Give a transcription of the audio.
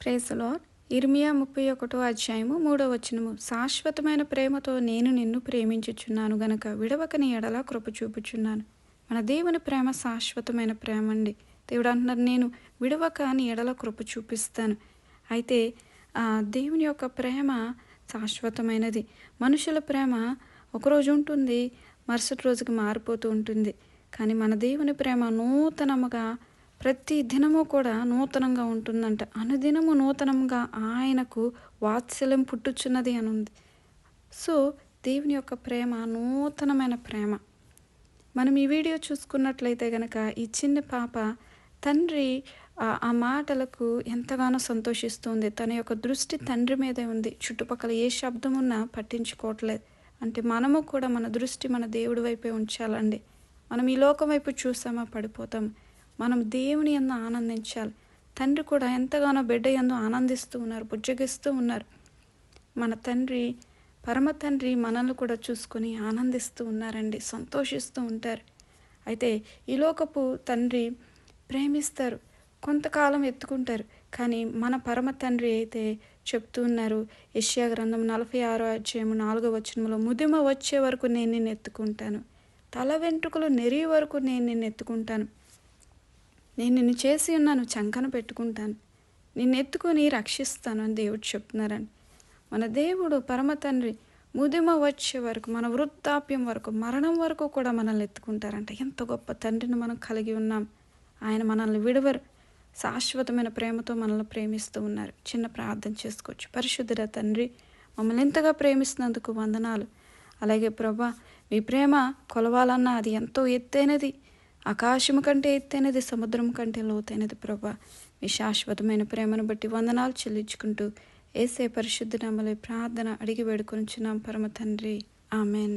Praise the lord. ఇర్మియా 31 అధ్యాయము 3 వచనము. శాశ్వతమైన ప్రేమతో నేను నిన్ను ప్రేమించుచున్నాను గనక విడవక నీ ఎడల కృప చూపుచున్నాను. మన దేవుని ప్రేమ శాశ్వతమైన ప్రేమ అండి. దేవుడు అంటున్నారు, నేను విడవక నీ ఎడల కృప చూపిస్తాను. అయితే దేవుని యొక్క ప్రేమ శాశ్వతమైనది. మనుషుల ప్రేమ ఒకరోజు ఉంటుంది, మరుసటి రోజుకి మారిపోతూ ఉంటుంది. కానీ మన దేవుని ప్రేమ నూతనముగా ప్రతి దినము కూడా నూతనంగా ఉంటుందంట. అనుదినము నూతనంగా ఆయనకు వాత్సల్యం పుట్టుచున్నది అని ఉంది. సో దేవుని యొక్క ప్రేమ నూతనమైన ప్రేమ. మనం ఈ వీడియో చూసుకున్నట్లయితే గనక ఈ చిన్న పాప తండ్రి ఆ మాటలకు ఎంతగానో సంతోషిస్తుంది. తన యొక్క దృష్టి తండ్రి మీదే ఉంది. చుట్టుపక్కల ఏ శబ్దం ఉన్నా పట్టించుకోవట్లేదు. అంటే మనము కూడా మన దృష్టి మన దేవుడి వైపే ఉంచాలండి. మనం ఈ లోకం వైపు చూసామా పడిపోతాం. మనం దేవుని యందు ఆనందించాలి. తండ్రి కూడా ఎంతగానో బిడ్డ యందు ఆనందిస్తూ ఉన్నారు, బుజ్జగిస్తూ ఉన్నారు. మన తండ్రి, పరమ తండ్రి మనల్ని కూడా చూసుకొని ఆనందిస్తూ ఉన్నారండి, సంతోషిస్తూ ఉంటారు. అయితే ఈ లోకపు తండ్రి ప్రేమిస్తారు, కొంతకాలం ఎత్తుకుంటారు. కానీ మన పరమ తండ్రి అయితే చెప్తూ ఉన్నారు, యెషయా గ్రంథం 46 అధ్యాయము 4వ వచనంలో, ముదిమ వచ్చే వరకు నేను నిన్ను ఎత్తుకుంటాను, తల వెంట్రుకలు నెరిగే వరకు నేను నిన్ను ఎత్తుకుంటాను, నేను నిన్ను చేసి ఉన్నాను, చంకన పెట్టుకుంటాను, నిన్ను ఎత్తుకొని రక్షిస్తాను అని దేవుడు చెప్తున్నారండి. మన దేవుడు పరమ తండ్రి ముదిమ వచ్చే వరకు, మన వృద్ధాప్యం వరకు, మరణం వరకు కూడా మనల్ని ఎత్తుకుంటారంట. ఎంత గొప్ప తండ్రిని మనం కలిగి ఉన్నాం. ఆయన మనల్ని విడవరు. శాశ్వతమైన ప్రేమతో మనల్ని ప్రేమిస్తూ ఉన్నారు. చిన్న ప్రార్థన చేసుకోవచ్చు. పరిశుద్ధుడ తండ్రి, మమ్మల్ని ఎంతగా ప్రేమిస్తున్నందుకు వందనాలు. అలాగే ప్రభా, మీ ప్రేమ కొలవాలన్నా అది ఎంతో ఎత్తైనది. ఆకాశము కంటే ఎత్తైనది, సముద్రం కంటే లోతైనది. ప్రభా, మీ శాశ్వతమైన ప్రేమను బట్టి వందనాలు చెల్లించుకుంటూ యేసే పరిశుద్ధ నామములో ప్రార్థన అడిగి వేడుకొనుచున్నాం పరమ తండ్రి. ఆమెన్.